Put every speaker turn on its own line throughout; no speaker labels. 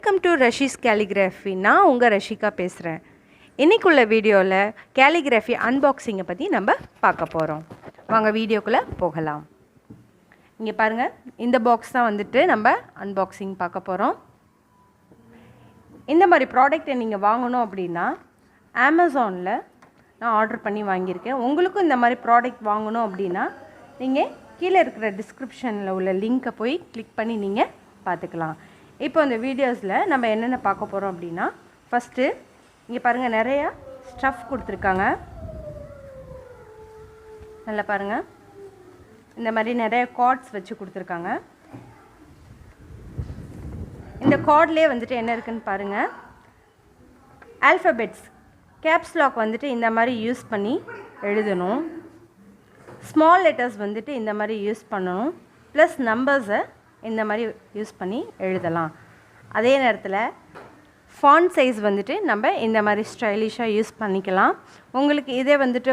Welcome to ரஷீஸ் calligraphy. நான் உங்கள் ரஷிகா பேசுகிறேன். இன்றைக்குள்ள வீடியோவில் calligraphy அன்பாக்சிங்கை பற்றி நம்ம பார்க்க போகிறோம். வாங்க வீடியோக்குள்ளே போகலாம். இங்கே பாருங்கள், இந்த பாக்ஸ் தான் வந்துட்டு நம்ம அன்பாக்சிங் பார்க்க போகிறோம். இந்த மாதிரி ப்ராடக்ட்டை நீங்கள் வாங்கணும் அப்படின்னா அமேசானில் நான் ஆர்டர் பண்ணி வாங்கியிருக்கேன். உங்களுக்கும் இந்த மாதிரி ப்ராடக்ட் வாங்கணும் அப்படின்னா நீங்கள் கீழே இருக்கிற டிஸ்கிரிப்ஷனில் உள்ள லிங்க்கை போய் கிளிக் பண்ணி நீங்கள் பார்த்துக்கலாம். இப்போ இந்த வீடியோஸில் நம்ம என்னென்ன பார்க்க போகிறோம் அப்படின்னா, ஃபஸ்ட்டு இங்கே பாருங்கள், நிறையா ஸ்டஃப் கொடுத்துருக்காங்க. நல்லா பாருங்கள், இந்த மாதிரி நிறைய கார்ட்ஸ் வச்சு கொடுத்துருக்காங்க. இந்த கார்ட்லேயே வந்துட்டு என்ன இருக்குதுன்னு பாருங்கள். ஆல்ஃபபெட்ஸ் கேப்ஸ் லாக் வந்துட்டு இந்த மாதிரி யூஸ் பண்ணி எழுதணும். ஸ்மால் லெட்டர்ஸ் வந்துட்டு இந்த மாதிரி யூஸ் பண்ணணும். ப்ளஸ் நம்பர்ஸை இந்த மாதிரி யூஸ் பண்ணி எழுதலாம். அதே நேரத்தில் ஃபாண்ட் சைஸ் வந்துட்டு நம்ம இந்த மாதிரி ஸ்டைலிஷாக யூஸ் பண்ணிக்கலாம். உங்களுக்கு இதே வந்துட்டு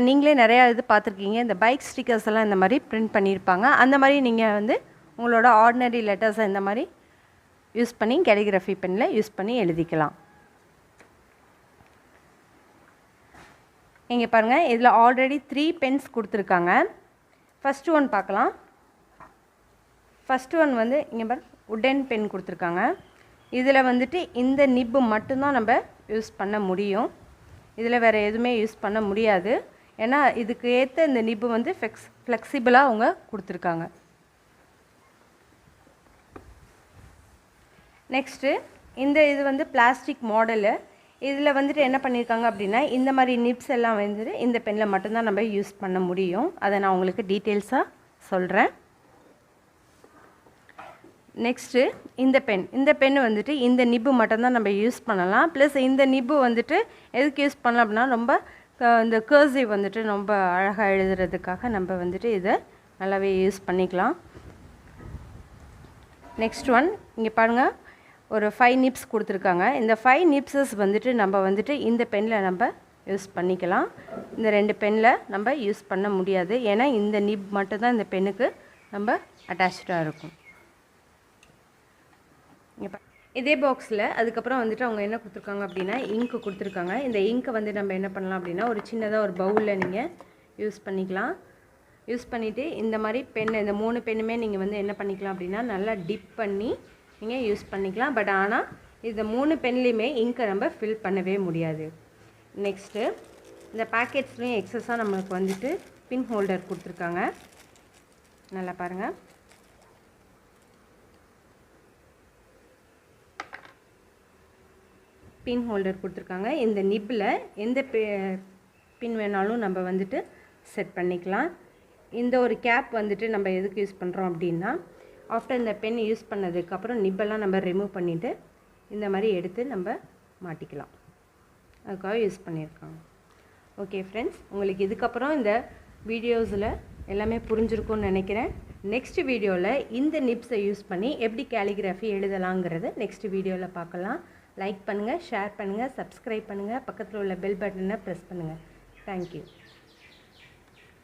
நீங்களே நிறையா இது பார்த்துருக்கீங்க, இந்த பைக் ஸ்டிக்கர்ஸ் எல்லாம் இந்த மாதிரி பிரிண்ட் பண்ணியிருப்பாங்க. அந்த மாதிரி நீங்கள் வந்து உங்களோட ஆர்டினரி லெட்டர்ஸை இந்த மாதிரி யூஸ் பண்ணி calligraphy பெனில் யூஸ் பண்ணி எழுதிக்கலாம். இங்கே பாருங்கள், இதில் ஆல்ரெடி 3 பென்ஸ் கொடுத்துருக்காங்க. ஃபஸ்ட்டு ஒன் பார்க்கலாம். ஃபஸ்ட்டு ஒன் வந்து இங்கே பாரு, உட்டன் பென் கொடுத்துருக்காங்க. இதில் வந்துட்டு இந்த நிப்பு மட்டும்தான் நம்ம யூஸ் பண்ண முடியும். இதில் வேறு எதுவுமே யூஸ் பண்ண முடியாது. ஏன்னா இதுக்கு ஏற்ற இந்த நிப்பு வந்து ஃப்ளெக்சிபிளாக அவங்க கொடுத்துருக்காங்க. நெக்ஸ்ட்டு இந்த இது வந்து பிளாஸ்டிக் மாடலு. இதில் வந்துட்டு என்ன பண்ணியிருக்காங்க அப்படின்னா, இந்த மாதிரி நிப்ஸ் எல்லாம் வந்துட்டு இந்த பெனில் மட்டும்தான் நம்ம யூஸ் பண்ண முடியும். அதை நான் உங்களுக்கு டீட்டெயில்ஸாக சொல்கிறேன். நெக்ஸ்ட்டு இந்த பென் வந்துட்டு இந்த நிப்பு மட்டும்தான் நம்ம யூஸ் பண்ணலாம். ப்ளஸ் இந்த நிப்பு வந்துட்டு எதுக்கு யூஸ் பண்ணலாம் அப்படின்னா, ரொம்ப இந்த கர்சிவ் வந்துட்டு ரொம்ப அழகாக எழுதுறதுக்காக நம்ம வந்துட்டு இதை நல்லாவே யூஸ் பண்ணிக்கலாம். நெக்ஸ்ட் ஒன் இங்கே பாருங்கள், ஒரு 5 நிப்ஸ் கொடுத்துருக்காங்க. இந்த 5 நிப்ஸஸ் வந்துட்டு நம்ம வந்துட்டு இந்த பெனில் நம்ம யூஸ் பண்ணிக்கலாம். இந்த 2 பெனில் நம்ம யூஸ் பண்ண முடியாது. ஏன்னா இந்த நிப் மட்டும்தான் இந்த பெனுக்கு நம்ம அட்டாச்சாக இருக்கும். இதே பாக்ஸில் அதுக்கப்புறம் வந்துட்டு அவங்க என்ன கொடுத்துருக்காங்க அப்படின்னா, இங்க்கு கொடுத்துருக்காங்க. இந்த இங்க்கை வந்து நம்ம என்ன பண்ணலாம் அப்படின்னா, ஒரு சின்னதாக ஒரு பவுலில் நீங்கள் யூஸ் பண்ணிக்கலாம். யூஸ் பண்ணிவிட்டு இந்த மாதிரி இந்த 3 பெண்ணுமே நீங்கள் வந்து என்ன பண்ணிக்கலாம் அப்படின்னா, நல்லா டிப் பண்ணி நீங்கள் யூஸ் பண்ணிக்கலாம். பட் ஆனால் இந்த 3 பென்லேயுமே இங்க்கை நம்ம ஃபில் பண்ணவே முடியாது. நெக்ஸ்ட்டு இந்த பேக்கெட்ஸ்லேயும் எக்ஸஸாக நம்மளுக்கு வந்துட்டு பின் ஹோல்டர் கொடுத்துருக்காங்க. நல்லா பாருங்கள், பின் ஹோல்டர் கொடுத்துருக்காங்க. இந்த நிப்பில் எந்த பின் வேணாலும் நம்ம வந்துட்டு செட் பண்ணிக்கலாம். இந்த ஒரு கேப் வந்துட்டு நம்ம எதுக்கு யூஸ் பண்ணுறோம் அப்படின்னா, ஆஃப்டர் இந்த பென் யூஸ் பண்ணதுக்கப்புறம் நிப்பெல்லாம் நம்ம ரிமூவ் பண்ணிவிட்டு இந்த மாதிரி எடுத்து நம்ம மாட்டிக்கலாம். அதுக்காக யூஸ் பண்ணியிருக்காங்க. ஓகே ஃப்ரெண்ட்ஸ், உங்களுக்கு இதுக்கப்புறம் இந்த வீடியோஸில் எல்லாமே புரிஞ்சிருக்கும்னு நினைக்கிறேன். நெக்ஸ்ட் வீடியோவில் இந்த நிப்ஸை யூஸ் பண்ணி எப்படி calligraphy எழுதலாங்கிறத நெக்ஸ்ட் வீடியோவில் பார்க்கலாம். லைக் பண்ணுங்கள், ஷேர் பண்ணுங்கள், சப்ஸ்கிரைப் பண்ணுங்கள், பக்கத்தில் உள்ள பெல் பட்டனை ப்ரெஸ் பண்ணுங்கள். தேங்க்யூ.